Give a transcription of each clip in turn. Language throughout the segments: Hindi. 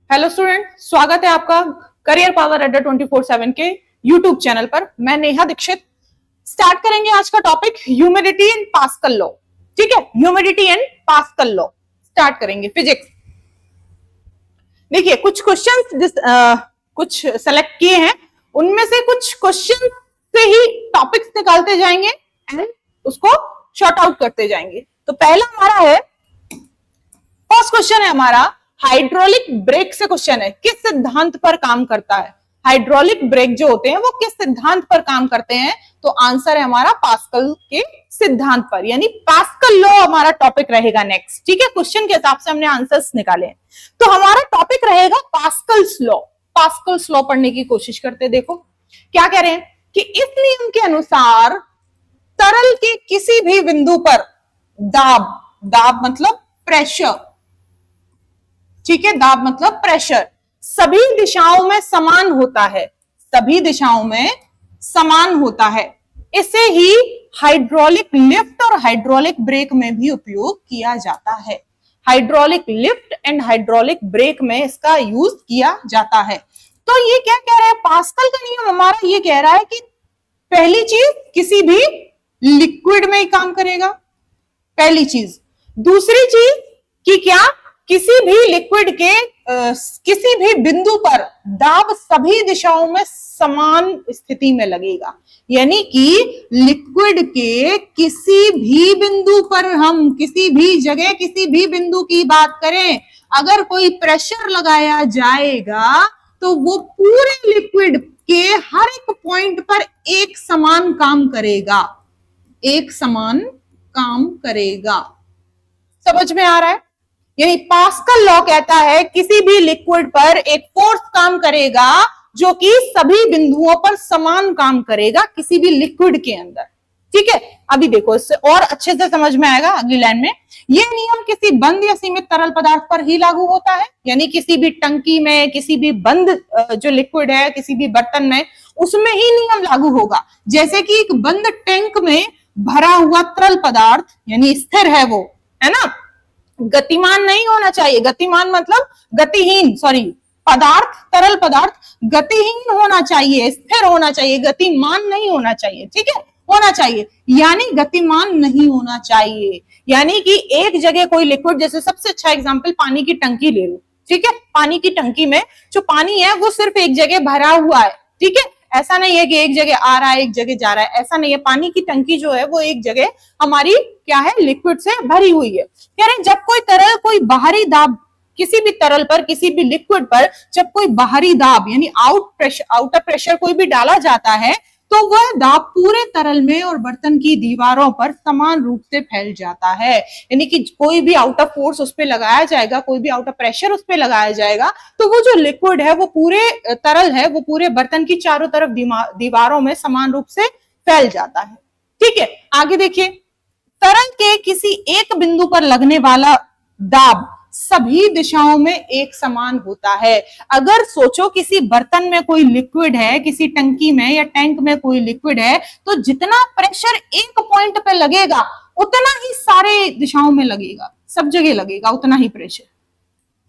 हेलो स्टूडेंट, स्वागत है आपका करियर पावर अड्डा 24/7 के यूट्यूब चैनल पर। मैं नेहा दीक्षित। स्टार्ट करेंगे आज का topic humidity and pascal law. ठीक है, humidity and pascal law start करेंगे। फिजिक्स देखिए, कुछ क्वेश्चंस कुछ सेलेक्ट किए हैं, उनमें से कुछ क्वेश्चन से ही टॉपिक्स निकालते जाएंगे एंड उसको शॉर्ट आउट करते जाएंगे। तो पहला हमारा है, फर्स्ट क्वेश्चन है हमारा, हाइड्रोलिक ब्रेक से क्वेश्चन है, किस सिद्धांत पर काम करता है? हाइड्रोलिक ब्रेक जो होते हैं वो किस सिद्धांत पर काम करते हैं? तो आंसर है हमारा पास्कल के सिद्धांत पर, यानी पास्कल लॉ हमारा टॉपिक रहेगा नेक्स्ट। ठीक है, क्वेश्चन के हिसाब से हमने आंसर्स निकाले हैं। तो हमारा टॉपिक रहेगा पास्कल्स लॉ। पास्कल्स लॉ पढ़ने की कोशिश करते। देखो क्या कह रहे हैं कि इस नियम के अनुसार तरल के किसी भी बिंदु पर दाब, दाब मतलब प्रेशर, ठीक है, दाब मतलब प्रेशर सभी दिशाओं में समान होता है, सभी दिशाओं में समान होता है। इसे ही हाइड्रोलिक लिफ्ट और हाइड्रोलिक ब्रेक में भी उपयोग किया जाता है। Hydraulic lift and hydraulic brake में इसका यूज किया जाता है। तो ये क्या कह रहा है, पास्कल का नियम हमारा ये कह रहा है कि पहली चीज, किसी भी लिक्विड में ही काम करेगा, पहली चीज। दूसरी चीज कि क्या, किसी भी लिक्विड के किसी भी बिंदु पर दाब सभी दिशाओं में समान स्थिति में लगेगा, यानी कि लिक्विड के किसी भी बिंदु पर, हम किसी भी जगह किसी भी बिंदु की बात करें, अगर कोई प्रेशर लगाया जाएगा तो वो पूरे लिक्विड के हर एक पॉइंट पर एक समान काम करेगा, एक समान काम करेगा। समझ में आ रहा है? यानी पास्कल लॉ कहता है किसी भी लिक्विड पर एक फोर्स काम करेगा जो कि सभी बिंदुओं पर समान काम करेगा किसी भी लिक्विड के अंदर। ठीक है, अभी देखो इससे और अच्छे से समझ में आएगा अगली लाइन में। यह नियम किसी बंद या सीमित तरल पदार्थ पर ही लागू होता है, यानी किसी भी टंकी में, किसी भी बंद जो लिक्विड है, किसी भी बर्तन में, उसमें ही नियम लागू होगा। जैसे कि एक बंद टैंक में भरा हुआ तरल पदार्थ यानी स्थिर है, वो है ना, गतिमान नहीं होना चाहिए। गतिमान मतलब गतिहीन, सॉरी, पदार्थ, तरल पदार्थ गतिहीन होना चाहिए, स्थिर होना चाहिए, गतिमान नहीं होना चाहिए। ठीक है, होना चाहिए, यानी गतिमान नहीं होना चाहिए। यानी कि एक जगह कोई लिक्विड, जैसे सबसे अच्छा एग्जांपल पानी की टंकी ले लो। ठीक है, पानी की टंकी में जो पानी है वो सिर्फ एक जगह भरा हुआ है। ठीक है, ऐसा नहीं है कि एक जगह आ रहा है एक जगह जा रहा है, ऐसा नहीं है। पानी की टंकी जो है वो एक जगह हमारी क्या है, लिक्विड से भरी हुई है। कह रहे जब कोई तरल, कोई बाहरी दाब किसी भी तरल पर, किसी भी लिक्विड पर जब कोई बाहरी दाब यानी आउटर प्रेशर कोई भी डाला जाता है तो वह दाब पूरे तरल में और बर्तन की दीवारों पर समान रूप से फैल जाता है। यानी कि कोई भी आउटर फोर्स उस पर लगाया जाएगा, कोई भी आउटर प्रेशर उस पर लगाया जाएगा तो वो जो लिक्विड है, वो पूरे तरल है, वो पूरे बर्तन की चारों तरफ दीवारों में समान रूप से फैल जाता है। ठीक है, आगे देखिए, तरल के किसी एक बिंदु पर लगने वाला दाब सभी दिशाओं में एक समान होता है। अगर सोचो किसी बर्तन में कोई लिक्विड है, किसी टंकी में या टैंक में कोई लिक्विड है, तो जितना प्रेशर एक पॉइंट पे लगेगा उतना ही सारे दिशाओं में लगेगा, सब जगह लगेगा उतना ही प्रेशर।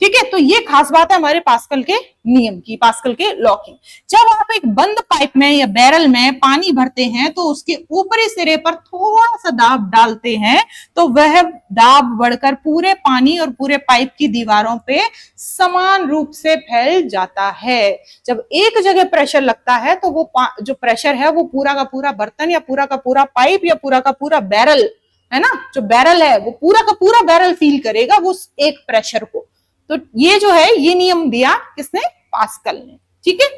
ठीक है, तो ये खास बात है हमारे पास्कल के नियम की, पास्कल के लॉ की। जब आप एक बंद पाइप में या बैरल में पानी भरते हैं तो उसके ऊपरी सिरे पर थोड़ा सा दाब डालते हैं तो वह दाब बढ़कर पूरे पानी और पूरे पाइप की दीवारों पे समान रूप से फैल जाता है। जब एक जगह प्रेशर लगता है तो वो जो प्रेशर है वो पूरा का पूरा बर्तन या पूरा का पूरा पाइप या पूरा का पूरा बैरल है ना, जो बैरल है वो पूरा का पूरा बैरल फील करेगा वो एक प्रेशर को। तो ये जो है, ये नियम दिया किसने, पास्कल ने। ठीक है,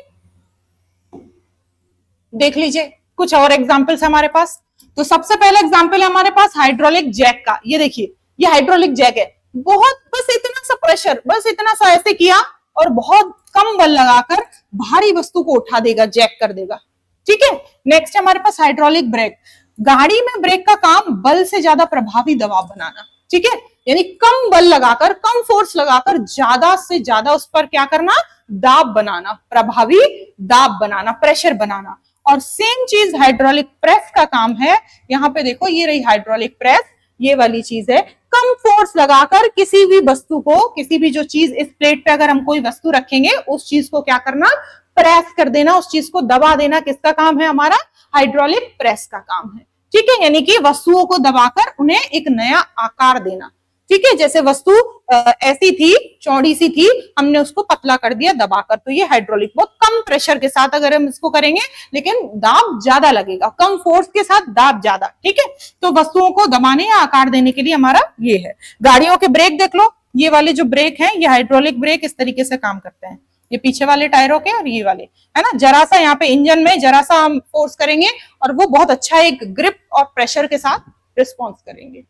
देख लीजिए कुछ और एग्जांपल्स हमारे पास। तो सबसे पहला एग्जांपल है हमारे पास हाइड्रोलिक जैक का। ये देखिए, ये हाइड्रोलिक जैक है, बहुत बस इतना सा प्रेशर, बस इतना सा ऐसे किया और बहुत कम बल लगाकर भारी वस्तु को उठा देगा, जैक कर देगा। ठीक है, नेक्स्ट हमारे पास हाइड्रोलिक ब्रेक। गाड़ी में ब्रेक का काम बल से ज्यादा प्रभावी दबाव बनाना। ठीक है, यानी कम बल लगाकर, कम फोर्स लगाकर ज्यादा से ज्यादा उस पर क्या करना, दाब बनाना, प्रभावी दाब बनाना, प्रेशर बनाना। और सेम चीज हाइड्रोलिक प्रेस का काम है। यहाँ पे देखो, ये रही हाइड्रोलिक प्रेस, ये वाली चीज है। कम फोर्स लगाकर किसी भी वस्तु को, किसी भी जो चीज इस प्लेट पे अगर हम कोई वस्तु रखेंगे उस चीज को क्या करना, प्रेस कर देना, उस चीज को दबा देना, किसका काम है, हमारा हाइड्रोलिक प्रेस का काम है। ठीक है, यानी कि वस्तुओं को दबाकर उन्हें एक नया आकार देना। ठीक है, जैसे वस्तु ऐसी थी, चौड़ी सी थी, हमने उसको पतला कर दिया दबाकर, तो ये हाइड्रोलिक। बहुत कम प्रेशर के साथ अगर हम इसको करेंगे, लेकिन दाब ज्यादा लगेगा, कम फोर्स के साथ दाब ज्यादा। ठीक है, तो वस्तुओं को दबाने या आकार देने के लिए हमारा ये है। गाड़ियों के ब्रेक देख लो, ये वाले जो ब्रेक है, ये हाइड्रोलिक ब्रेक इस तरीके से काम करते हैं। ये पीछे वाले टायरों के और ये वाले, है ना, जरा सा यहाँ पे इंजन में जरा सा हम फोर्स करेंगे और वो बहुत अच्छा एक ग्रिप और प्रेशर के साथ रिस्पॉन्स करेंगे।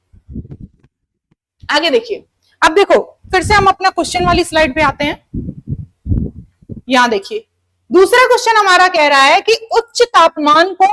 आगे देखिए, अब देखो फिर से हम अपना क्वेश्चन वाली स्लाइड पे आते हैं। यहां देखिए, दूसरा क्वेश्चन हमारा कह रहा है कि उच्च तापमान को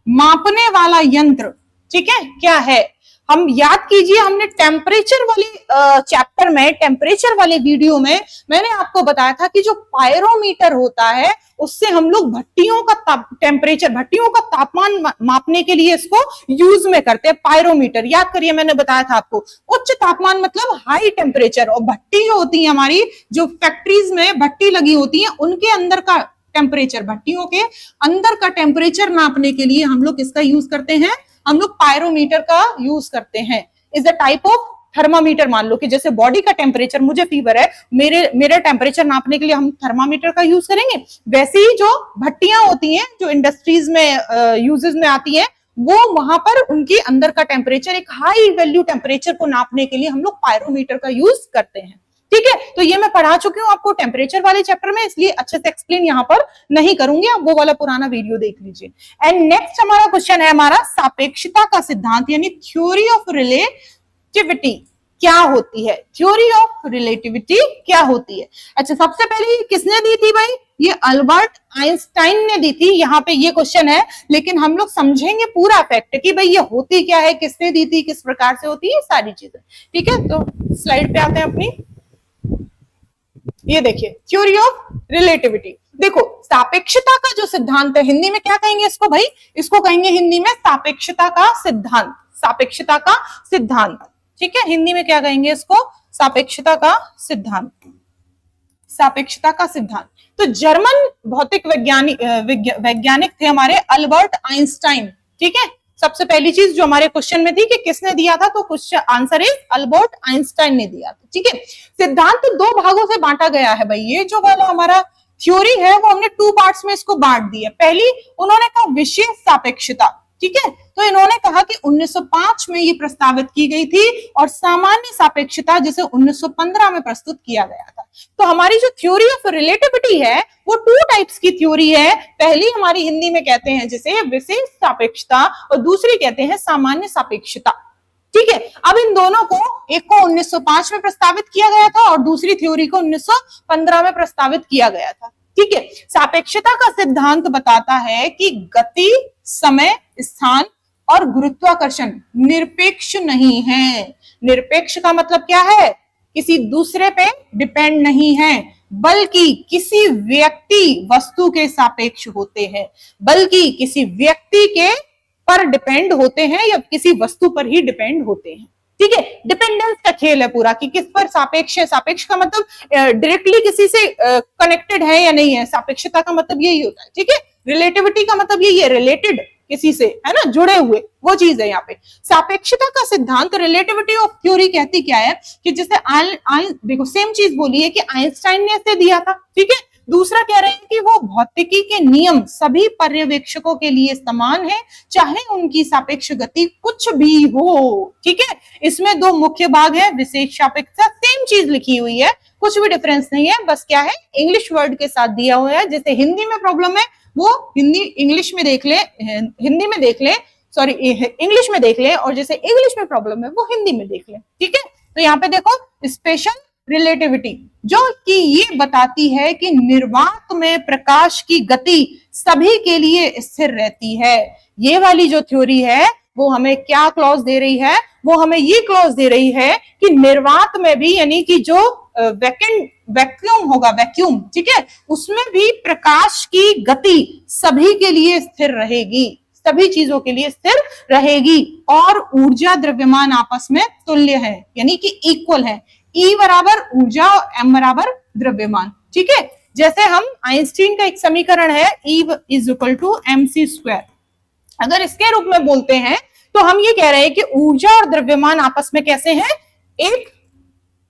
मापने वाला यंत्र, ठीक है, क्या है। हम याद कीजिए, हमने टेम्परेचर वाले चैप्टर में, टेम्परेचर वाले वीडियो में मैंने आपको बताया था कि जो पायरोमीटर होता है उससे हम लोग भट्टियों का टेम्परेचर, भट्टियों का तापमान मापने के लिए इसको यूज में करते हैं, पायरोमीटर। याद करिए, मैंने बताया था आपको, उच्च तापमान मतलब हाई टेम्परेचर। और भट्टी जो होती है हमारी, जो फैक्ट्रीज में भट्टी लगी होती है, उनके अंदर का टेम्परेचर, भट्टियों के अंदर का टेम्परेचर नापने के लिए हम लोग इसका यूज करते हैं, हम लोग पायरोमीटर का यूज करते हैं। Is a type of thermometer. मान लो कि जैसे बॉडी का टेम्परेचर, मुझे फीवर है, मेरे टेम्परेचर नापने के लिए हम थर्मामीटर का यूज करेंगे। वैसे ही जो भट्टियां होती हैं, जो इंडस्ट्रीज में यूजेस में आती है, वो वहां पर उनके अंदर का टेम्परेचर, एक हाई वैल्यू टेम्परेचर को नापने के लिए हम लोग पायरोमीटर का यूज करते हैं। ठीक है, तो ये मैं पढ़ा चुकी हूँ आपको टेम्परेचर वाले चैप्टर में, इसलिए अच्छे से एक्सप्लेन यहाँ पर नहीं करूंगी, आप वो वाला पुराना वीडियो देख लीजिए। एंड नेक्स्ट हमारा क्वेश्चन है हमारा सापेक्षता का सिद्धांत, यानी थ्योरी ऑफ रिलेटिविटी क्या होती है। थ्योरी ऑफ रिलेटिविटी क्या होती है। अच्छा, सबसे पहले किसने दी थी भाई, ये अल्बर्ट आइंस्टाइन ने दी थी। यहाँ पे ये क्वेश्चन है, लेकिन हम लोग समझेंगे पूरा फैक्ट कि भाई ये होती क्या है, किसने दी थी, किस प्रकार से होती है, सारी चीजें। ठीक है, तो स्लाइड पे आते हैं अपनी। ये देखिए, थ्योरी ऑफ रिलेटिविटी। देखो, सापेक्षता का जो सिद्धांत है, हिंदी में क्या कहेंगे इसको भाई, इसको कहेंगे हिंदी में सापेक्षता का सिद्धांत। सापेक्षता का सिद्धांत, ठीक है, हिंदी में क्या कहेंगे इसको, सापेक्षता का सिद्धांत। सापेक्षता का सिद्धांत। तो जर्मन भौतिक वैज्ञानिक थे हमारे अल्बर्ट आइंस्टाइन। ठीक है, सबसे पहली चीज जो हमारे क्वेश्चन में थी कि किसने दिया था, तो question answer is Albert Einstein ने दिया था। ठीक है, सिद्धांत तो दो भागों से बांटा गया है भाई। ये जो वाला हमारा थ्योरी है वो हमने 2 पार्ट्स में इसको बांट दिया। पहली उन्होंने कहा विशेष सापेक्षता। ठीक है, तो इन्होंने कहा कि 1905 में ये प्रस्तावित की गई थी, और सामान्य सापेक्षता जिसे 1915 में प्रस्तुत किया गया था। तो हमारी जो थ्योरी ऑफ रिलेटिविटी है वो 2 टाइप्स की थ्योरी है। पहली हमारी हिंदी में कहते हैं जिसे विशेष सापेक्षता, और दूसरी कहते हैं सामान्य सापेक्षता। ठीक है, अब इन दोनों को, एक को 1905 में प्रस्तावित किया गया था और दूसरी थ्योरी को 1915 में प्रस्तावित किया गया था। ठीक है, सापेक्षता का सिद्धांत बताता है कि गति, समय, स्थान और गुरुत्वाकर्षण निरपेक्ष नहीं है। निरपेक्ष का मतलब क्या है, किसी दूसरे पे डिपेंड नहीं है, बल्कि किसी व्यक्ति वस्तु के सापेक्ष होते हैं, बल्कि किसी व्यक्ति के पर डिपेंड होते हैं या किसी वस्तु पर ही डिपेंड होते हैं। ठीक है, डिपेंडेंस का खेल है पूरा कि किस पर सापेक्ष है। सापेक्ष का मतलब डायरेक्टली किसी से कनेक्टेड है या नहीं है, सापेक्षता का मतलब यही होता है। ठीक है, रिलेटिविटी का मतलब यही है, रिलेटेड किसी से, है ना, जुड़े हुए, वो चीज है यहाँ पे। सापेक्षता का सिद्धांत, रिलेटिविटी ऑफ थ्योरी कहती क्या है कि जैसे देखो सेम चीज बोली है कि आइंस्टाइन ने इसे दिया था। ठीक है, दूसरा कह रहे हैं कि वो भौतिकी के नियम सभी पर्यवेक्षकों के लिए समान है, चाहे उनकी सापेक्ष गति कुछ भी हो। ठीक है, इसमें 2 मुख्य भाग है, विशेष सापेक्षता, सेम चीज लिखी हुई है, कुछ भी डिफरेंस नहीं है, बस क्या है, इंग्लिश वर्ड के साथ दिया हुआ है। जैसे हिंदी में प्रॉब्लम है वो हिंदी इंग्लिश में देख ले, हिंदी में देख ले, सॉरी इंग्लिश में देख ले, और जैसे इंग्लिश में प्रॉब्लम है वो हिंदी में देख ले। ठीक है, तो यहाँ पे देखो स्पेशल रिलेटिविटी, जो कि ये बताती है कि निर्वात में प्रकाश की गति सभी के लिए स्थिर रहती है। ये वाली जो थ्योरी है वो हमें क्या क्लॉज दे रही है, वो हमें ये क्लॉज दे रही है कि निर्वात में भी, यानी कि जो वैक्यूम होगा, वैक्यूम, ठीक है, उसमें भी प्रकाश की गति सभी के लिए स्थिर रहेगी, सभी चीजों के लिए स्थिर रहेगी। और ऊर्जा द्रव्यमान आपस में तुल्य है, यानी कि इक्वल है। E बराबर ऊर्जा और M बराबर द्रव्यमान। ठीक है, जैसे हम आइंस्टीन का एक समीकरण है E is equal to mc²। अगर इसके रूप में बोलते हैं तो हम ये कह रहे हैं कि ऊर्जा और द्रव्यमान आपस में कैसे हैं, एक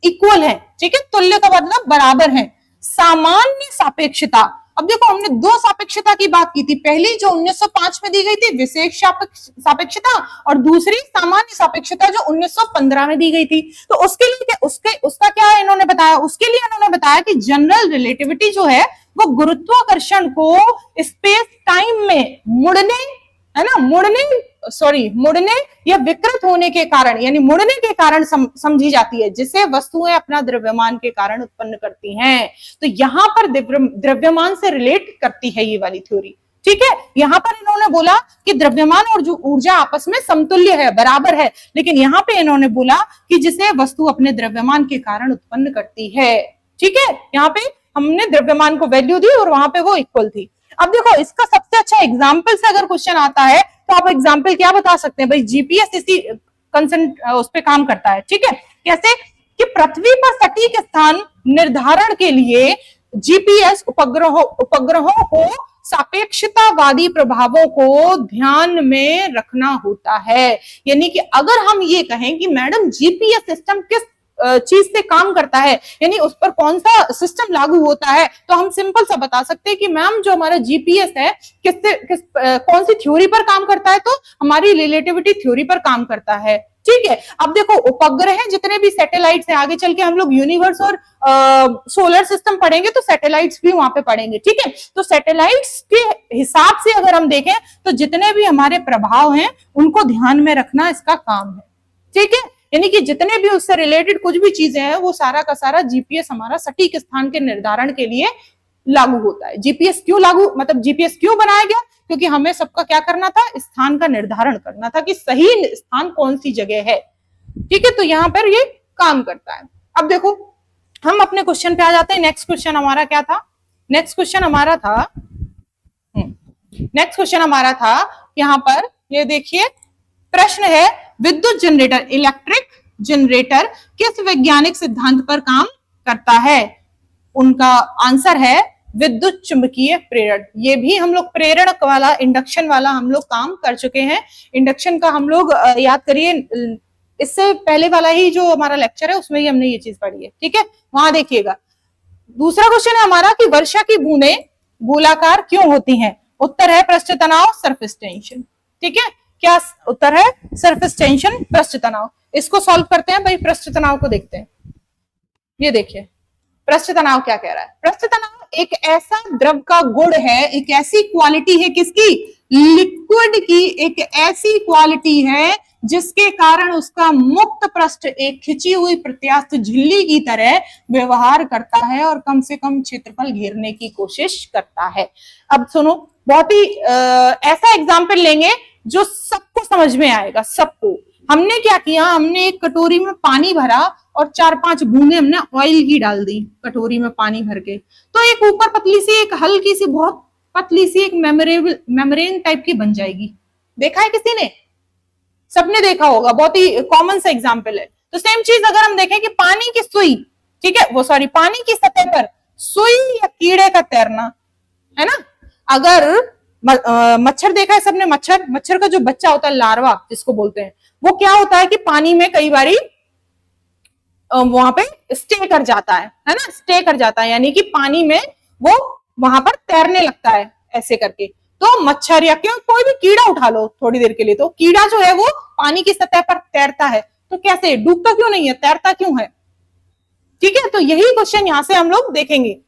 इक्वल है। ठीक है, तुल्य का मतलब बराबर है। सामान्य सापेक्षता, अब देखो हमने दो सापेक्षता की बात की थी, पहली जो 1905 में दी गई थी विशेष सापेक्षता, और दूसरी सामान्य सापेक्षता जो 1915 में दी गई थी। तो उसके लिए उसका क्या इन्होंने बताया, उसके लिए इन्होंने बताया कि जनरल रिलेटिविटी जो है वो गुरुत्वाकर्षण को स्पेस टाइम में मुड़ने या विकृत होने के कारण, यानी मुड़ने के कारण समझी जाती है, जिसे वस्तुएं अपना द्रव्यमान के कारण उत्पन्न करती हैं। तो यहां पर द्रव्यमान से रिलेट करती है ये वाली थ्योरी। ठीक है, यहां पर इन्होंने बोला कि द्रव्यमान और जो ऊर्जा आपस में समतुल्य है, बराबर है, लेकिन यहां पे इन्होंने बोला कि जिसे वस्तु अपने द्रव्यमान के कारण उत्पन्न करती है। ठीक है, यहाँ पे हमने द्रव्यमान को वैल्यू दी और वहां पे वो इक्वल थी। अब देखो इसका सबसे अच्छा एग्जाम्पल से अगर क्वेश्चन आता है तो आप एग्जाम्पल क्या बता सकते हैं भाई, जीपीएस इसी उस पे काम करता है। ठीक है, कैसे कि पृथ्वी पर सटीक स्थान निर्धारण के लिए जीपीएस उपग्रहों को सापेक्षतावादी प्रभावों को ध्यान में रखना होता है। यानी कि अगर हम ये कहें कि मैडम जीपीएस सिस्टम किस चीज से काम करता है, यानी उस पर कौन सा सिस्टम लागू होता है, तो हम सिंपल सा बता सकते हैं कि मैम जो हमारा जीपीएस है कौन सी थ्योरी पर काम करता है, तो हमारी रिलेटिविटी थ्योरी पर काम करता है। ठीक है, अब देखो उपग्रह हैं जितने भी सैटेलाइट्स हैं, आगे चल के हम लोग यूनिवर्स और सोलर सिस्टम पढ़ेंगे तो सैटेलाइट्स भी वहां पे पढ़ेंगे। ठीक है, तो सैटेलाइट्स के हिसाब से अगर हम देखें तो जितने भी हमारे प्रभाव हैं उनको ध्यान में रखना इसका काम है। ठीक है, यानी कि जितने भी उससे रिलेटेड कुछ भी चीजें हैं वो सारा का सारा जीपीएस हमारा सटीक स्थान के निर्धारण के लिए लागू होता है। जीपीएस क्यों बनाया गया, क्योंकि हमें सबका क्या करना था, स्थान का निर्धारण करना था कि सही स्थान कौन सी जगह है। ठीक है, तो यहां पर ये काम करता है। अब देखो हम अपने क्वेश्चन पे आ जाते हैं। नेक्स्ट क्वेश्चन हमारा क्या था, नेक्स्ट क्वेश्चन हमारा था यहाँ पर, ये देखिए प्रश्न है, विद्युत जनरेटर इलेक्ट्रिक जनरेटर किस वैज्ञानिक सिद्धांत पर काम करता है। उनका आंसर है विद्युत चुंबकीय प्रेरण। ये भी हम लोग प्रेरण वाला, इंडक्शन वाला हम लोग काम कर चुके हैं। इंडक्शन का हम लोग याद करिए, इससे पहले वाला ही जो हमारा लेक्चर है उसमें ही हमने ये चीज पढ़ी है। ठीक है, वहां देखिएगा। दूसरा क्वेश्चन है हमारा कि वर्षा की बूंदें गोलाकार क्यों होती हैं। उत्तर है पृष्ठ तनाव, सरफेस टेंशन। ठीक है, क्या उत्तर है, सरफेस टेंशन, पृष्ठ तनाव। इसको सॉल्व करते हैं भाई, पृष्ठ तनाव को देखते हैं। ये देखिए पृष्ठ तनाव क्या कह रहा है। पृष्ठ तनाव एक ऐसा द्रव का गुण है, एक ऐसी क्वालिटी है, किसकी, लिक्विड की एक ऐसी क्वालिटी है जिसके कारण उसका मुक्त पृष्ठ एक खिंची हुई प्रत्यास्थ झिल्ली की तरह व्यवहार करता है और कम से कम क्षेत्रफल घेरने की कोशिश करता है। अब सुनो, बहुत ही ऐसा एग्जाम्पल लेंगे जो सबको समझ में आएगा, सबको। हमने क्या किया, हमने एक कटोरी में पानी भरा और 4-5 बूंदे हमने ऑयल की डाल दी कटोरी में पानी भर के, तो एक ऊपर पतली सी, एक हल्की सी, बहुत पतली सी एक मेम्ब्रेन टाइप की बन जाएगी। देखा है किसी ने, सबने देखा होगा, बहुत ही कॉमन सा एग्जाम्पल है। तो सेम चीज अगर हम देखें कि पानी की सुई, ठीक है, पानी की सतह पर सुई या कीड़े का तैरना, है ना। अगर मच्छर देखा है सबने, मच्छर का जो बच्चा होता है, लार्वा जिसको बोलते हैं, वो क्या होता है कि पानी में कई बारी वहां पे स्टे कर जाता है ना, स्टे कर जाता है, यानी कि पानी में वो वहां पर तैरने लगता है ऐसे करके। तो मच्छर या क्यों कोई भी कीड़ा उठा लो थोड़ी देर के लिए, तो कीड़ा जो है वो पानी की सतह पर तैरता है, तो कैसे, डूबता क्यों नहीं है, तैरता क्यों है। ठीक है, तो यही क्वेश्चन यहां से हम लोग देखेंगे।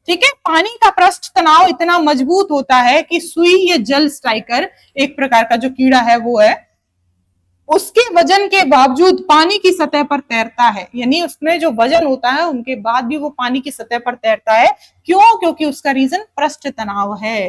ठीक है, पानी का पृष्ठ तनाव इतना मजबूत होता है कि सुई या जल स्ट्राइकर, एक प्रकार का जो कीड़ा है वो है, उसके वजन के बावजूद पानी की सतह पर तैरता है। यानी उसमें जो वजन होता है उनके बाद भी वो पानी की सतह पर तैरता है। क्यों, क्योंकि उसका रीजन पृष्ठ तनाव है,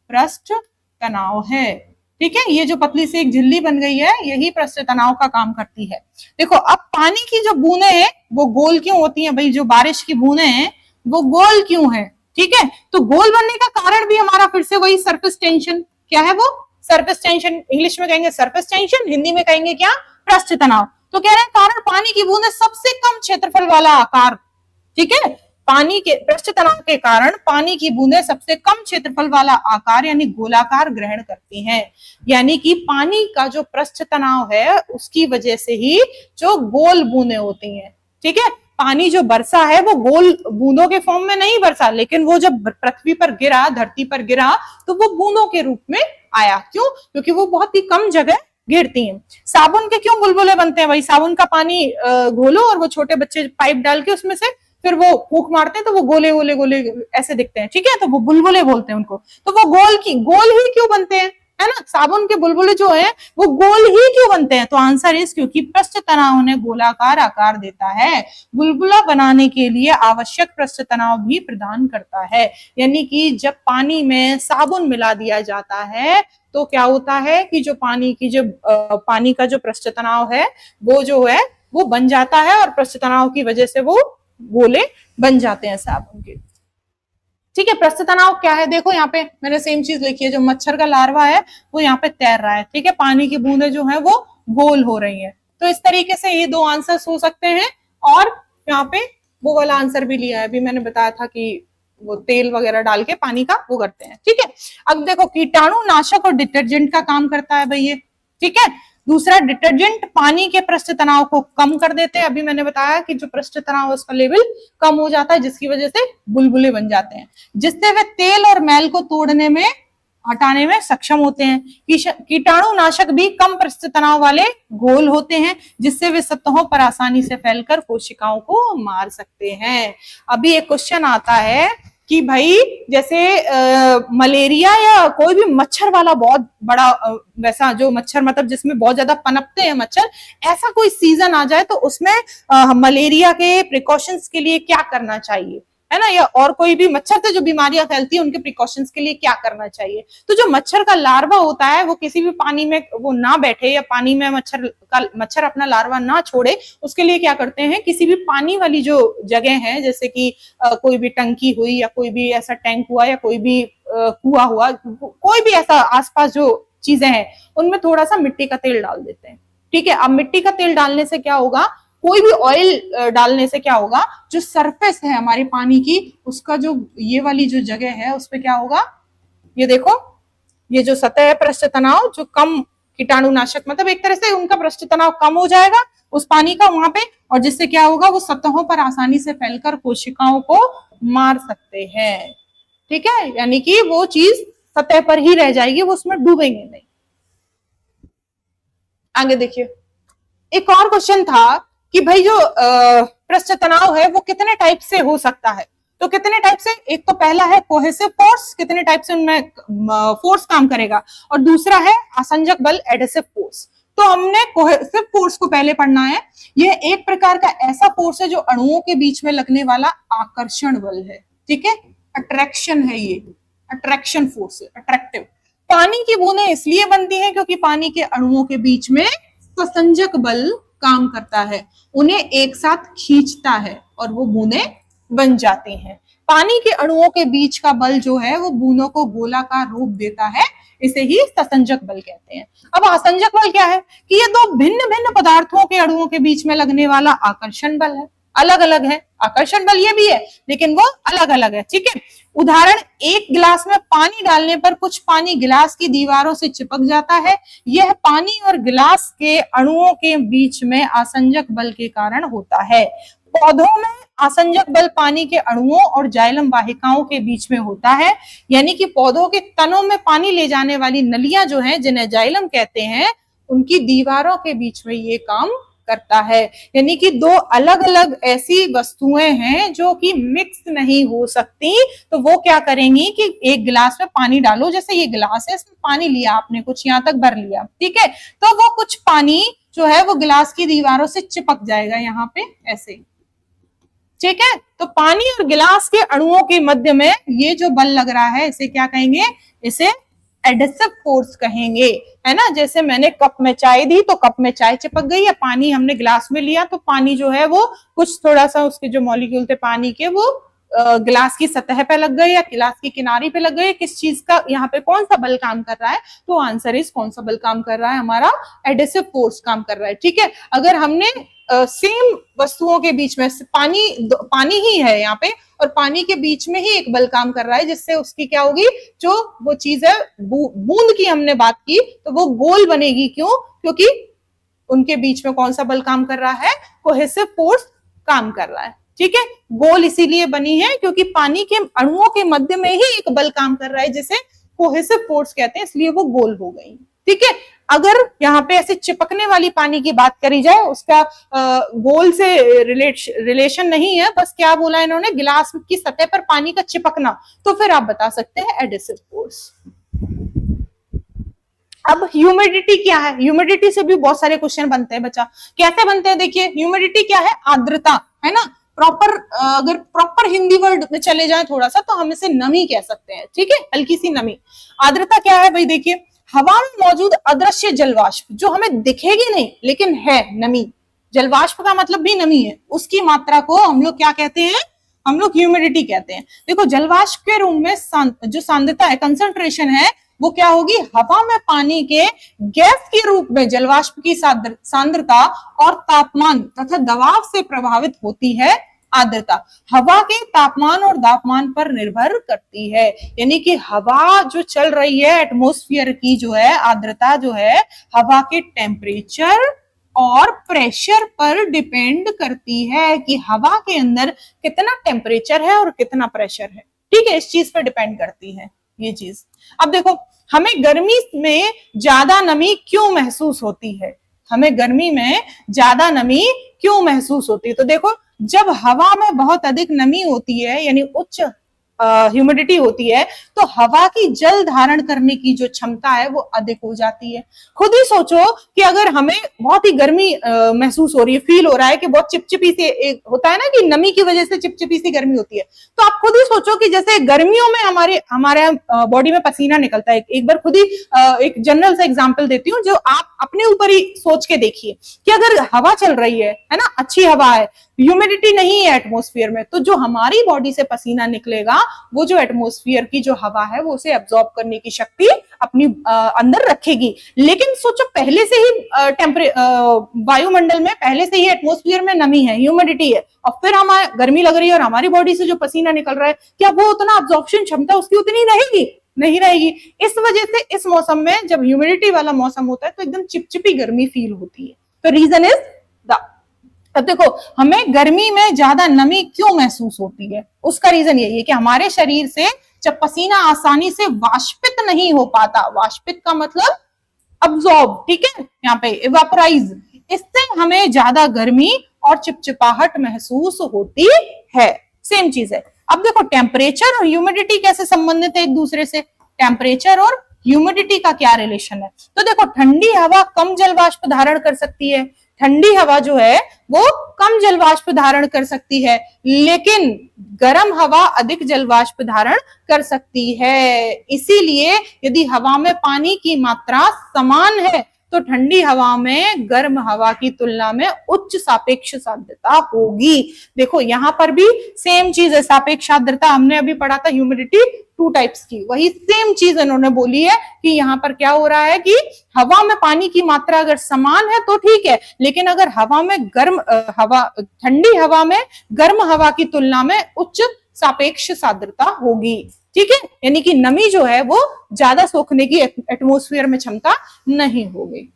पृष्ठ तनाव है। ठीक है, ये जो पतली सी एक झिल्ली बन गई है, यही पृष्ठ तनाव का काम करती है। देखो अब पानी की जो बूंदें हैं वो गोल क्यों होती हैं भाई, जो बारिश की बूंदें हैं वो गोल क्यों है। ठीक है, तो गोल बनने का कारण भी हमारा फिर से वही सरफेस टेंशन, क्या है वो, सरफेस टेंशन, इंग्लिश में कहेंगे सरफेस टेंशन, हिंदी में कहेंगे क्या, पृष्ठ तनाव। तो कह रहे हैं कारण पानी की बूंदें सबसे कम क्षेत्रफल वाला आकार, ठीक है, पानी के पृष्ठ तनाव के कारण पानी की बूंदें सबसे कम क्षेत्रफल वाला आकार यानी गोलाकार ग्रहण करती हैं। यानी कि पानी का जो पृष्ठ तनाव है उसकी वजह से ही जो गोल बूंदें होती हैं, ठीक है। पानी जो बरसा है वो गोल बूंदों के फॉर्म में नहीं बरसा, लेकिन वो जब पृथ्वी पर गिरा, धरती पर गिरा, तो वो बूंदों के रूप में आया। क्यों? क्योंकि वो बहुत ही कम जगह गिरती हैं। साबुन के क्यों बुलबुले बनते हैं भाई? साबुन का पानी घोलो और वो छोटे बच्चे पाइप डाल के उसमें से फिर वो फूंक मारते हैं तो वो गोले गोले गोले ऐसे दिखते हैं, ठीक है, तो वो बुलबुले बोलते हैं उनको। तो वो गोल ही क्यों बनते हैं, है ना? साबुन के बुलबुले जो है वो गोल ही क्यों बनते हैं? तो आंसर इज क्योंकि पृष्ठ तनाव उन्हें गोलाकार आकार देता है। बुलबुला बनाने के लिए आवश्यक पृष्ठ तनाव भी प्रदान करता है। यानी कि जब पानी में साबुन मिला दिया जाता है तो क्या होता है कि जो पानी का जो पृष्ठ तनाव है वो जो है वो बन जाता है और पृष्ठ तनाव की वजह से वो गोले बन जाते हैं साबुन के, ठीक है। पृष्ठ तनाव क्या है? देखो यहाँ पे मैंने सेम चीज लिखी है, जो मच्छर का लार्वा है वो यहाँ पे तैर रहा है, ठीक है, पानी की बूंदें जो है वो गोल हो रही हैं। तो इस तरीके से ये दो आंसर्स हो सकते हैं। और यहाँ पे वो वाला आंसर भी लिया है, अभी मैंने बताया था कि वो तेल वगैरह डाल के पानी का वो करते हैं, ठीक है। अब देखो कीटाणु नाशक और डिटर्जेंट का काम करता है भाई ये, ठीक है। दूसरा, डिटर्जेंट पानी के पृष्ठ तनाव को कम कर देते हैं। अभी मैंने बताया कि जो पृष्ठ तनाव है उसका लेवल कम हो जाता है, जिसकी वजह से बुलबुले बन जाते हैं, जिससे वे तेल और मैल को तोड़ने में, हटाने में सक्षम होते हैं। कीटाणु नाशक भी कम पृष्ठ तनाव वाले घोल होते हैं, जिससे वे सतहों पर आसानी से फैलकर कोशिकाओं को मार सकते हैं। अभी एक क्वेश्चन आता है कि भाई जैसे मलेरिया या कोई भी मच्छर वाला बहुत बड़ा वैसा जो मच्छर मतलब जिसमें बहुत ज्यादा पनपते हैं मच्छर, ऐसा कोई सीजन आ जाए तो उसमें मलेरिया के प्रिकॉशंस के लिए क्या करना चाहिए, है ना, या और कोई भी मच्छर से जो बीमारियां फैलती है उनके प्रिकॉशंस के लिए क्या करना चाहिए। तो जो मच्छर का लार्वा होता है वो किसी भी पानी में वो ना बैठे या पानी में मच्छर अपना लार्वा ना छोड़े, उसके लिए क्या करते हैं, किसी भी पानी वाली जो जगह है, जैसे कि कोई भी टंकी हुई या कोई भी ऐसा टैंक हुआ या कोई भी कुआ हुआ, कोई भी ऐसा आसपास जो चीजें हैं उनमें थोड़ा सा मिट्टी का तेल डाल देते हैं, ठीक है। अब मिट्टी का तेल डालने से क्या होगा, कोई भी ऑयल डालने से क्या होगा, जो सरफेस है हमारी पानी की उसका जो ये वाली जो जगह है उस पे क्या होगा, ये देखो, ये जो सतह है पृष्ठ तनाव जो कम कीटाणुनाशक मतलब एक तरह से उनका पृष्ठ तनाव कम हो जाएगा उस पानी का वहां पे, और जिससे क्या होगा वो सतहों पर आसानी से फैलकर कोशिकाओं को मार सकते हैं, ठीक है। यानी कि वो चीज सतह पर ही रह जाएगी, वो उसमें डूबेंगे नहीं। आगे देखिए, एक और क्वेश्चन था कि भाई जो पृष्ठ तनाव है वो कितने टाइप से हो सकता है। तो कितने टाइप से, एक तो पहला है कोहेसिव फोर्स, कितने टाइप से उनमें फोर्स काम करेगा, और दूसरा है आसंजक बल एडहेसिव फोर्स। तो हमने कोहेसिव फोर्स को पहले पढ़ना है। यह एक प्रकार का ऐसा फोर्स है जो अणुओं के बीच में लगने वाला आकर्षण बल है, ठीक है, अट्रैक्शन है, ये अट्रैक्शन फोर्स है, अट्रैक्टिव। पानी की बूंदें इसलिए बनती हैं क्योंकि पानी के अणुओं के बीच में संजक बल काम करता है, उन्हें एक साथ खींचता है और वो बूंदें बन जाती हैं। पानी के अणुओं के बीच का बल जो है वो बूंदों को गोलाकार रूप देता है, इसे ही ससंजक बल कहते हैं। अब आसंजक बल क्या है कि ये दो भिन्न भिन्न पदार्थों के अणुओं के बीच में लगने वाला आकर्षण बल है, अलग अलग है। आकर्षण बल ये भी है लेकिन वो अलग अलग है, ठीक है। उदाहरण, एक गिलास में पानी डालने पर कुछ पानी गिलास की दीवारों से चिपक जाता है, यह पानी और गिलास के अणुओं के बीच में आसंजक बल के कारण होता है। पौधों में आसंजक बल पानी के अणुओं और जाइलम वाहिकाओं के बीच में होता है, यानी कि पौधों के तनों में पानी ले जाने वाली नलियां जो हैं जिन्हें जाइलम कहते हैं, उनकी दीवारों के बीच में ये काम करता है। यानी कि दो अलग अलग ऐसी वस्तुएं हैं जो कि मिक्स नहीं हो सकती, तो वो क्या करेंगी कि एक गिलास में पानी डालो, जैसे ये गिलास है इसमें पानी लिया आपने, कुछ यहाँ तक भर लिया, ठीक है, तो वो कुछ पानी जो है वो गिलास की दीवारों से चिपक जाएगा यहाँ पे ऐसे, ठीक है। तो पानी और गिलास के अणुओं के मध्य में ये जो बल लग रहा है इसे क्या कहेंगे, इसे एडहेसिव फोर्स कहेंगे, है ना। जैसे मैंने कप में चाय दी तो कप में चाय चिपक गई, या पानी हमने गिलास में लिया तो पानी जो है वो कुछ थोड़ा सा उसके जो मॉलिक्यूल थे पानी के वो गिलास की सतह पे लग गए या गिलास की किनारे पे लग गए, किस चीज का यहाँ पे कौन सा बल काम कर रहा है, तो आंसर इज कौन सा बल काम कर रहा है, हमारा एडेसिव फोर्स काम कर रहा है। ठीक है, अगर हमने सेम वस्तुओं के बीच में पानी ही है यहाँ पे और पानी के बीच में ही एक बल काम कर रहा है, जिससे उसकी क्या होगी, जो वो चीज है बूंद की हमने बात की, तो वो गोल बनेगी। क्यों? क्योंकि उनके बीच में कौन सा बल काम कर रहा है, कोहेसिव फोर्स काम कर रहा है। ठीक है, गोल इसीलिए बनी है क्योंकि पानी के अणुओं के मध्य में ही एक बल काम कर रहा है जिसे कोहेसिव फोर्स कहते हैं, इसलिए वो गोल हो गई। ठीक है, अगर यहाँ पे ऐसे चिपकने वाली पानी की बात करी जाए, उसका गोल से रिलेशन नहीं है, बस क्या बोला इन्होंने, गिलास की सतह पर पानी का चिपकना, तो फिर आप बता सकते हैं एडेसिव फोर्स। अब ह्यूमिडिटी क्या है? ह्यूमिडिटी से भी बहुत सारे क्वेश्चन बनते हैं बच्चा। कैसे बनते हैं? देखिए, ह्यूमिडिटी क्या है? आर्द्रता, है ना। प्रॉपर अगर प्रॉपर हिंदी वर्ड में चले जाए थोड़ा सा, तो हम इसे नमी कह सकते हैं। ठीक है, हल्की सी नमी। आर्द्रता क्या है भाई? देखिए, हवा में मौजूद अदृश्य जलवाष्प, जो हमें दिखेगी नहीं लेकिन है, नमी। जलवाष्प का मतलब भी नमी है, उसकी मात्रा को हम लोग क्या कहते हैं? हम लोग ह्यूमिडिटी कहते हैं। देखो, जलवाष्प के रूप में जो सांद्रता है, कंसंट्रेशन है, वो क्या होगी? हवा में पानी के गैस के रूप में जलवाष्प की सांद्रता और तापमान तथा दबाव से प्रभावित होती है आर्द्रता। हवा के तापमान और दापमान पर निर्भर करती है, यानी कि हवा जो चल रही है, एटमॉस्फेयर की जो है आर्द्रता जो है, हवा के टेम्परेचर और प्रेशर पर डिपेंड करती है कि हवा के अंदर कितना टेम्परेचर है और कितना प्रेशर है। ठीक है, इस चीज पर डिपेंड करती है ये चीज। अब देखो, हमें गर्मी में ज्यादा नमी क्यों महसूस होती है? हमें गर्मी में ज्यादा नमी क्यों महसूस होती है? तो देखो, जब हवा में बहुत अधिक नमी होती है, यानी उच्च ह्यूमिडिटी होती है, तो हवा की जल धारण करने की जो क्षमता है वो अधिक हो जाती है। खुद ही सोचो कि अगर हमें बहुत ही गर्मी महसूस हो रही है, फील हो रहा है कि बहुत चिपचिपी सी, एक होता है ना कि नमी की वजह से चिपचिपी सी गर्मी होती है, तो आप खुद ही सोचो कि जैसे गर्मियों में हमारे बॉडी में पसीना निकलता है। एक बार खुद ही एक जनरल सा एग्जाम्पल देती हूँ, जो आप अपने ऊपर ही सोच के देखिए कि अगर हवा चल रही है ना, अच्छी हवा है, ह्यूमिडिटी नहीं है एटमॉस्फेयर में, तो जो हमारी बॉडी से पसीना निकलेगा, वो जो एटमॉस्फेयर की जो हवा है वो उसे एब्जॉर्ब करने की शक्ति अपनी अंदर रखेगी। लेकिन सोचो, पहले से ही वायुमंडल में पहले से ही एटमॉस्फेयर में नमी है, ह्यूमिडिटी है, और फिर हमारे गर्मी लग रही है और हमारी बॉडी से जो पसीना निकल रहा है, क्या वो उतना एब्जॉर्प्शन क्षमता उसकी उतनी रहेगी? नहीं रहेगी। इस वजह से इस मौसम में, जब ह्यूमिडिटी वाला मौसम होता है, तो एकदम चिपचिपी गर्मी फील होती है। तो रीजन इज द अब देखो, हमें गर्मी में ज्यादा नमी क्यों महसूस होती है? उसका रीजन यही है कि हमारे शरीर से जब पसीना आसानी से वाष्पित नहीं हो पाता, वाष्पित का मतलब अब्सॉर्ब, ठीक है, यहाँ पे इवेपोराइज, इससे हमें ज्यादा गर्मी और चिपचिपाहट महसूस होती है। सेम चीज है। अब देखो, टेम्परेचर और ह्यूमिडिटी कैसे संबंधित है एक दूसरे से? टेम्परेचर और ह्यूमिडिटी का क्या रिलेशन है? तो देखो, ठंडी हवा कम जल वाष्प धारण कर सकती है, ठंडी हवा जो है वो कम जल वाष्प धारण कर सकती है, लेकिन गर्म हवा अधिक जल वाष्प धारण कर सकती है। इसीलिए यदि हवा में पानी की मात्रा समान है, तो ठंडी हवा में गर्म हवा की तुलना में उच्च सापेक्ष आर्द्रता होगी। देखो, यहाँ पर भी सेम चीज है, सापेक्ष आर्द्रता हमने अभी पढ़ा था, ह्यूमिडिटी 2 टाइप्स की, वही सेम चीज इन्होंने बोली है कि यहाँ पर क्या हो रहा है कि हवा में पानी की मात्रा अगर समान है तो ठीक है, लेकिन अगर हवा में ठंडी हवा में गर्म हवा की तुलना में उच्च सापेक्ष आर्द्रता होगी। ठीक है, यानी कि नमी जो है वो ज्यादा सोखने की एटमॉस्फेयर में क्षमता नहीं होगी।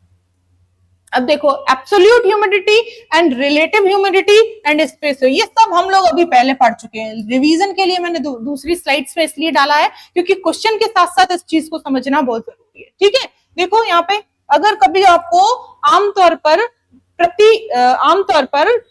अब देखो, absolute humidity and relative humidity and space, ये सब हम लोग अभी पहले पढ़ चुके हैं। रिवीजन के लिए मैंने दूसरी स्लाइड्स पे इसलिए डाला है क्योंकि क्वेश्चन के साथ साथ इस चीज को समझना बहुत जरूरी है। ठीक है, देखो यहाँ पे अगर कभी आपको आमतौर पर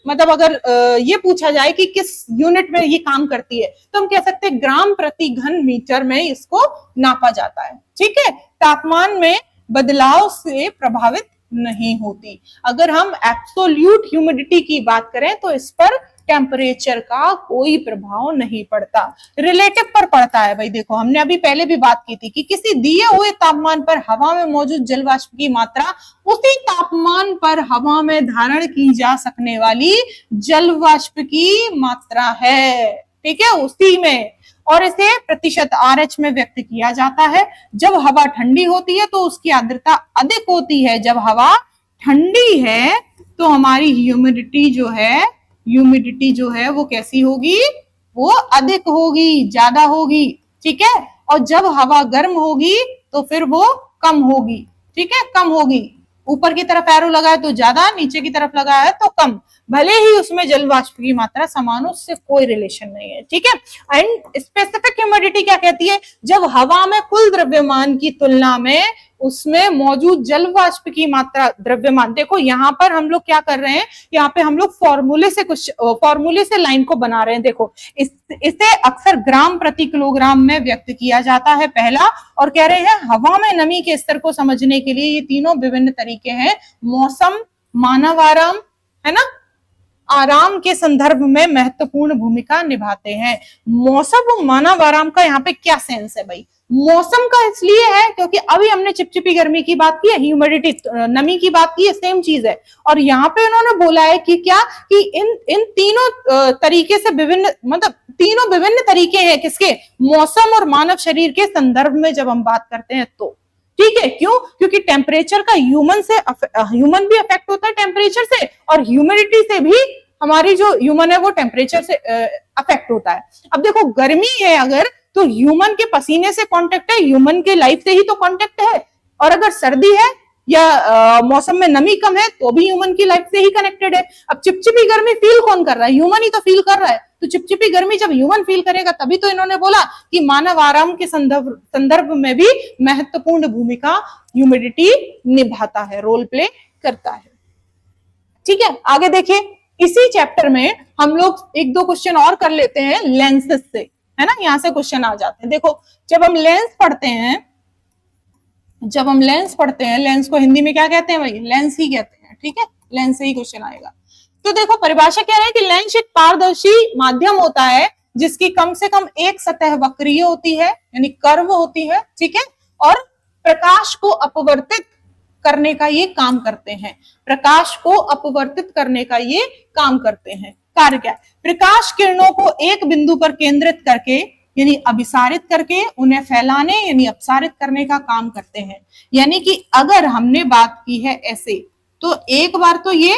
मतलब अगर ये पूछा जाए कि किस यूनिट में ये काम करती है, तो हम कह सकते हैं ग्राम प्रति घन मीटर में इसको नापा जाता है। ठीक है, तापमान में बदलाव से प्रभावित नहीं होती। अगर हम एब्सोल्यूट ह्यूमिडिटी की बात करें तो इस पर टेम्परेचर का कोई प्रभाव नहीं पड़ता, रिलेटिव पर पड़ता है। भाई देखो, हमने अभी पहले भी बात की थी कि किसी दिए हुए तापमान पर हवा में मौजूद जल वाष्प की मात्रा उसी तापमान पर हवा में धारण की जा सकने वाली जल वाष्प की मात्रा है। ठीक है, उसी में, और इसे प्रतिशत RH में व्यक्त किया जाता है। जब हवा ठंडी होती है तो उसकी आर्द्रता अधिक होती है। जब हवा ठंडी है तो हमारी ह्यूमिडिटी जो है वो कैसी होगी, वो अधिक होगी, ज्यादा होगी, ठीक है। और जब हवा गर्म होगी तो फिर वो कम होगी, ठीक है, कम होगी। ऊपर की तरफ एरो लगा है तो ज्यादा, नीचे की तरफ लगा है तो कम, भले ही उसमें जल वाष्प की मात्रा समान हो, उससे कोई रिलेशन नहीं है, ठीक है। एंड स्पेसिफिक ह्यूमिडिटी क्या कहती है, जब हवा में कुल द्रव्यमान की तुलना में उसमें मौजूद जल वाष्प की मात्रा, द्रव्यमान, देखो यहाँ पर हम लोग क्या कर रहे हैं, यहाँ पे हम लोग फॉर्मूले से लाइन को बना रहे हैं। देखो इसे अक्सर ग्राम प्रति किलोग्राम में व्यक्त किया जाता है, पहला। और कह रहे हैं हवा में नमी के स्तर को समझने के लिए ये तीनों विभिन्न तरीके हैं, मौसम, मानव आराम, है ना, आराम के संदर्भ में महत्वपूर्ण भूमिका निभाते हैं। मौसम और मानव आराम का यहाँ पे क्या सेंस है भाई, मौसम का इसलिए है क्योंकि अभी हमने चिपचिपी गर्मी की बात की है, ह्यूमिडिटी नमी की बात की है, सेम चीज है। और यहाँ पे उन्होंने बोला है कि क्या, कि इन तीनों तरीके से विभिन्न, मतलब तीनों विभिन्न तरीके हैं किसके, मौसम और मानव शरीर के संदर्भ में जब हम बात करते हैं तो, ठीक है। क्यों, क्योंकि टेम्परेचर का ह्यूमन भी अफेक्ट होता है टेम्परेचर से, और ह्यूमिडिटी से भी हमारी जो ह्यूमन है वो टेम्परेचर से अफेक्ट होता है। अब देखो गर्मी है अगर, तो ह्यूमन के पसीने से कांटेक्ट है, ह्यूमन के लाइफ से ही तो कांटेक्ट है। और अगर सर्दी है या मौसम में नमी कम है तो भी ह्यूमन की लाइफ से ही कनेक्टेड है। अब चिपचिपी गर्मी फील कौन कर रहा है, ह्यूमन ही तो फील कर रहा है। तो चिपचिपी गर्मी जब ह्यूमन फील करेगा तभी तो इन्होंने बोला कि मानव आराम के संदर्भ में भी महत्वपूर्ण भूमिका ह्यूमिडिटी निभाता है, रोल प्ले करता है, ठीक है। आगे देखिए, इसी चैप्टर में हम लोग एक दो क्वेश्चन और कर लेते हैं लेंसेस से, है ना, यहां से क्वेश्चन आ जाते हैं। देखो जब हम लेंस पढ़ते हैं, लेंस को हिंदी में क्या कहते हैं भाई, लेंस ही कहते हैं, ठीक है, लेंस से ही क्वेश्चन आएगा। तो देखो परिभाषा क्या है कि लेंस एक पारदर्शी माध्यम होता है जिसकी कम से कम एक सतह वक्रीय होती है, यानी कर्व होती है, ठीक है, और प्रकाश को अपवर्तित करने का ये काम करते हैं, प्रकाश को अपवर्तित करने का ये काम करते हैं। कार्य क्या है, प्रकाश किरणों को एक बिंदु पर केंद्रित करके यानी अभिसारित करके उन्हें फैलाने यानी अपसारित करने का काम करते हैं। यानी कि अगर हमने बात की है ऐसे, तो एक बार तो ये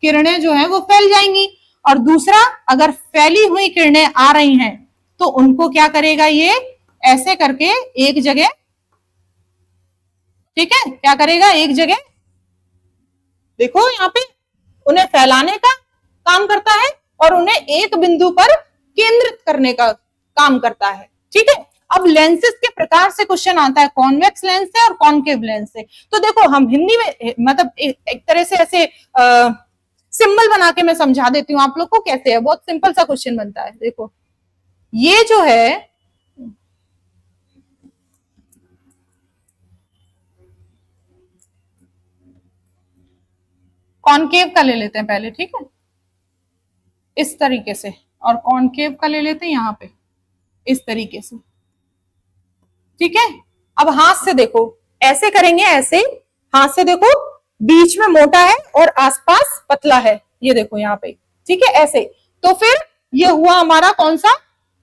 किरणें जो है वो फैल जाएंगी, और दूसरा अगर फैली हुई किरणें आ रही हैं तो उनको क्या करेगा, ये ऐसे करके एक जगह, ठीक है, क्या करेगा, एक जगह, देखो यहाँ पे उन्हें फैलाने का काम करता है और उन्हें एक बिंदु पर केंद्रित करने का काम करता है, ठीक है। अब लेंसेस के प्रकार से क्वेश्चन आता है, कॉन्वेक्स लेंस से और कॉन्केव लेंस से। तो देखो हम हिंदी में मतलब एक तरह से ऐसे सिंबल बना के मैं समझा देती हूँ आप लोग को कैसे है, बहुत सिंपल सा क्वेश्चन बनता है। देखो ये जो है कॉन्केव का ले लेते हैं पहले, ठीक है, इस तरीके से, और कॉन्केव का ले लेते हैं यहाँ पे इस तरीके से, ठीक है। अब हाथ से देखो, ऐसे करेंगे, ऐसे हाथ से देखो, बीच में मोटा है और आसपास पतला है, ये देखो यहाँ पे, ठीक है, ऐसे। तो फिर ये हुआ हमारा कौन सा,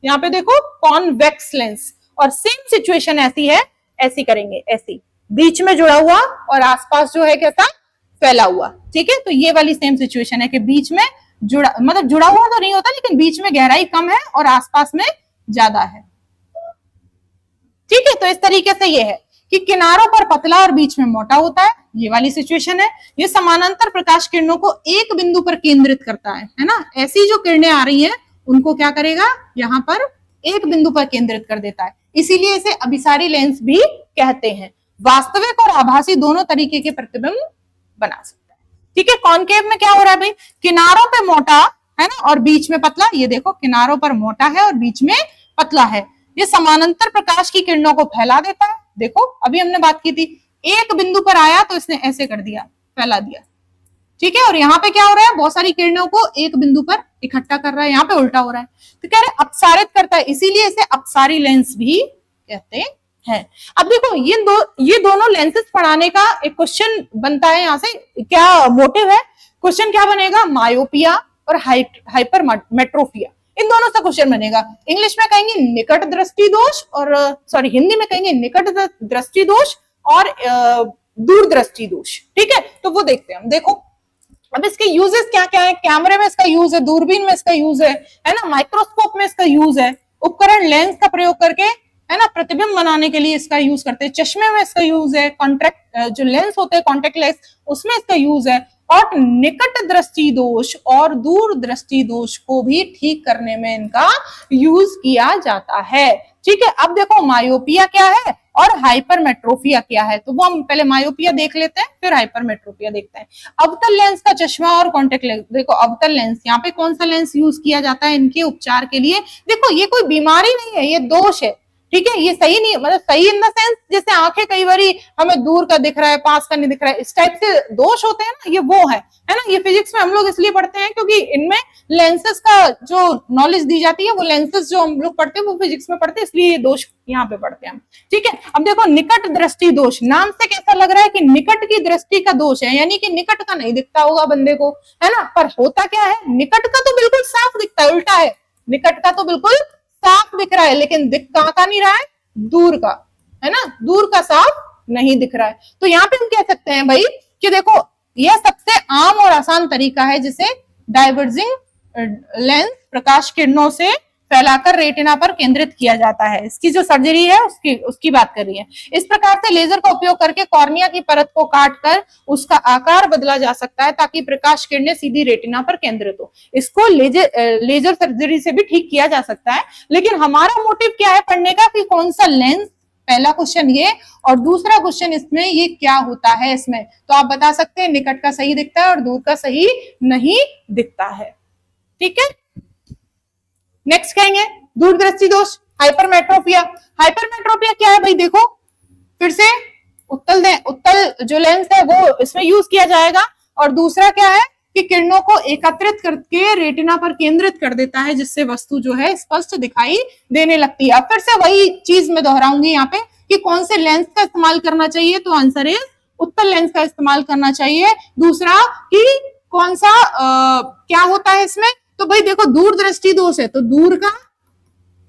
यहाँ पे देखो कॉन्वेक्स लेंस। और सेम सिचुएशन ऐसी है, ऐसी करेंगे, ऐसी बीच में जुड़ा हुआ और आसपास जो है कैसा, फैला हुआ, ठीक है। तो ये वाली सेम सिचुएशन है कि बीच में जुड़ा, मतलब जुड़ा हुआ तो नहीं होता लेकिन बीच में गहराई कम है और आसपास में ज्यादा है, ठीक है। तो इस तरीके से ये है कि किनारों पर पतला और बीच में मोटा होता है, ये वाली सिचुएशन है। ये समानांतर प्रकाश किरणों को एक बिंदु पर केंद्रित करता है ना। ऐसी जो किरणें आ रही हैं उनको क्या करेगा, यहाँ पर एक बिंदु पर केंद्रित कर देता है, इसीलिए इसे अभिसारी लेंस भी कहते हैं। वास्तविक और आभासी दोनों तरीके के प्रतिबिंब बना सकता है, ठीक है। कॉन्केव में क्या हो रहा है भाई, किनारों पे मोटा है ना और बीच में पतला, ये देखो किनारों पर मोटा है और बीच में पतला है। ये समानांतर प्रकाश की किरणों को फैला देता है। देखो अभी हमने बात की थी, एक बिंदु पर आया तो इसने ऐसे कर दिया, फैला दिया, ठीक है। और यहाँ पे क्या हो रहा है, बहुत सारी किरणों को एक बिंदु पर इकट्ठा कर रहा है, यहाँ पे उल्टा हो रहा है, तो कह रहे अपसारित करता है, इसीलिए इसे अपसारी लेंस भी कहते हैं। अब देखो ये दोनों लेंसेस पढ़ाने का एक क्वेश्चन बनता है, यहाँ से क्या मोटिव है, क्वेश्चन क्या बनेगा, मायोपिया और हाइपरमेट्रोपिया, इन दोनों से क्वेश्चन बनेगा। इंग्लिश में कहेंगे निकट दृष्टि दोष और सॉरी हिंदी में कहेंगे निकट दृष्टि दोष और दूर दृष्टि दोष। ठीक है, तो वो देखते हैं हम। देखो अब इसके यूजेस क्या क्या है। कैमरे में इसका यूज है, दूरबीन में इसका यूज है ना, माइक्रोस्कोप में इसका यूज है, उपकरण लेंस का प्रयोग करके है ना प्रतिबिंब बनाने के लिए इसका यूज करते हैं, चश्मे में इसका यूज है, कॉन्ट्रैक्ट जो लेंस होते हैं कॉन्टेक्ट लेंस उसमें इसका यूज है, और निकट दृष्टि दोष और दूर दृष्टि दोष को भी ठीक करने में इनका यूज किया जाता है। ठीक है, अब देखो मायोपिया क्या है और हाइपरमेट्रोपिया क्या है, तो वो हम पहले मायोपिया देख लेते हैं फिर हाइपरमेट्रोपिया देखते हैं। अवतल लेंस का चश्मा और कॉन्टेक्ट लेंस। देखो अवतल लेंस, यहाँ पे कौन सा लेंस यूज किया जाता है इनके उपचार के लिए। देखो ये कोई बीमारी नहीं है, ये दोष है। ठीक है, ये सही नहीं, मतलब सही इन द सेंस जैसे आंखें कई बारी हमें दूर का दिख रहा है पास का नहीं दिख रहा है, इस टाइप से दोष होते हैं ना, ये वो है ना। ये फिजिक्स में हम लोग इसलिए पढ़ते हैं क्योंकि इनमें लेंसेस का जो नॉलेज दी जाती है वो लेंसेस जो हम लोग पढ़ते हैं वो फिजिक्स में पढ़ते हैं, इसलिए ये दोष यहाँ पे पढ़ते हैं। ठीक है, अब देखो निकट दृष्टि दोष, नाम से कैसा लग रहा है कि निकट की दृष्टि का दोष है, यानी कि निकट का नहीं दिखता होगा बंदे को, है ना। पर होता क्या है, निकट का तो बिल्कुल साफ दिखता है, उल्टा है, निकट का तो बिल्कुल साफ दिख रहा है लेकिन दिख कहां का नहीं रहा है, दूर का, है ना, दूर का साफ नहीं दिख रहा है। तो यहाँ पे हम कह सकते हैं भाई कि देखो यह सबसे आम और आसान तरीका है जिसे डाइवर्जिंग लेंस प्रकाश किरणों से फैलाकर रेटिना पर केंद्रित किया जाता है। इसकी जो सर्जरी है उसकी बात कर रही है। इस प्रकार से लेजर का उपयोग करके कॉर्निया की परत को काटकर उसका आकार बदला जा सकता है ताकि प्रकाश किरणें सीधी रेटिना पर केंद्रित हो। इसको लेजर सर्जरी से भी ठीक किया जा सकता है, लेकिन हमारा मोटिव क्या है पढ़ने का कि कौन सा लेंस, पहला क्वेश्चन ये, और दूसरा क्वेश्चन इसमें ये क्या होता है इसमें, तो आप बता सकते हैं निकट का सही दिखता है और दूर का सही नहीं दिखता है। ठीक है, नेक्स्ट कहेंगे दूरदृष्टि दोष, हाइपरमेट्रोपिया। हाइपरमेट्रोपिया क्या है भाई, देखो फिर से उत्तल जो लेंस है वो इसमें यूज किया जाएगा, और दूसरा क्या है कि किरणों को एकत्रित करके रेटिना पर केंद्रित कर देता है जिससे वस्तु जो है स्पष्ट दिखाई देने लगती है। अब फिर से वही चीज मैं दोहराऊंगी यहाँ पे कि कौन से लेंस का इस्तेमाल करना चाहिए, तो आंसर इज उत्तल लेंस का इस्तेमाल करना चाहिए। दूसरा कि कौन सा क्या होता है इसमें, तो भाई देखो दूर दृष्टि दोष है तो दूर का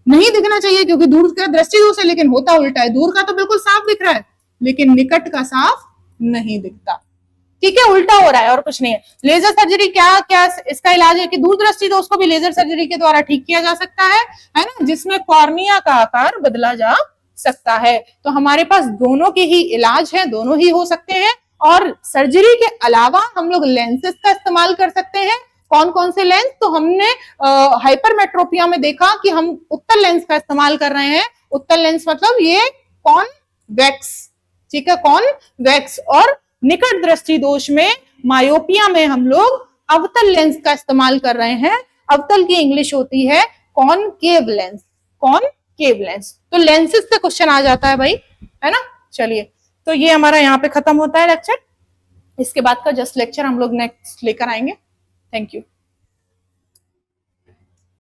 नहीं दिखना चाहिए क्योंकि दूर का दृष्टि दोष है, लेकिन होता उल्टा है, दूर का तो बिल्कुल साफ दिख रहा है लेकिन निकट का साफ नहीं दिखता। ठीक है, उल्टा हो रहा है और कुछ नहीं है। लेजर सर्जरी क्या क्या इसका इलाज है कि दूर दृष्टि दोष को भी लेजर सर्जरी के द्वारा ठीक किया जा सकता है ना, जिसमें कॉर्निया का आकार बदला जा सकता है। तो हमारे पास दोनों के ही इलाज है, दोनों ही हो सकते हैं, और सर्जरी के अलावा हम लोग लेंसेज का इस्तेमाल कर सकते हैं। कौन कौन से लेंस, तो हमने हाइपरमेट्रोपिया में देखा कि हम उत्तल लेंस का इस्तेमाल कर रहे हैं। उत्तल लेंस मतलब ये कॉन्वेक्स, ठीक है, कॉन्वेक्स। और निकट दृष्टि दोष में मायोपिया में हम लोग अवतल लेंस का इस्तेमाल कर रहे हैं। अवतल की इंग्लिश होती है कॉनकेव लेंस, कॉनकेव लेंस। तो लेंसेज से क्वेश्चन आ जाता है भाई, है ना। चलिए, तो ये हमारा यहाँ पे खत्म होता है लेक्चर। इसके बाद का जस्ट लेक्चर हम लोग नेक्स्ट लेकर आएंगे। Thank you.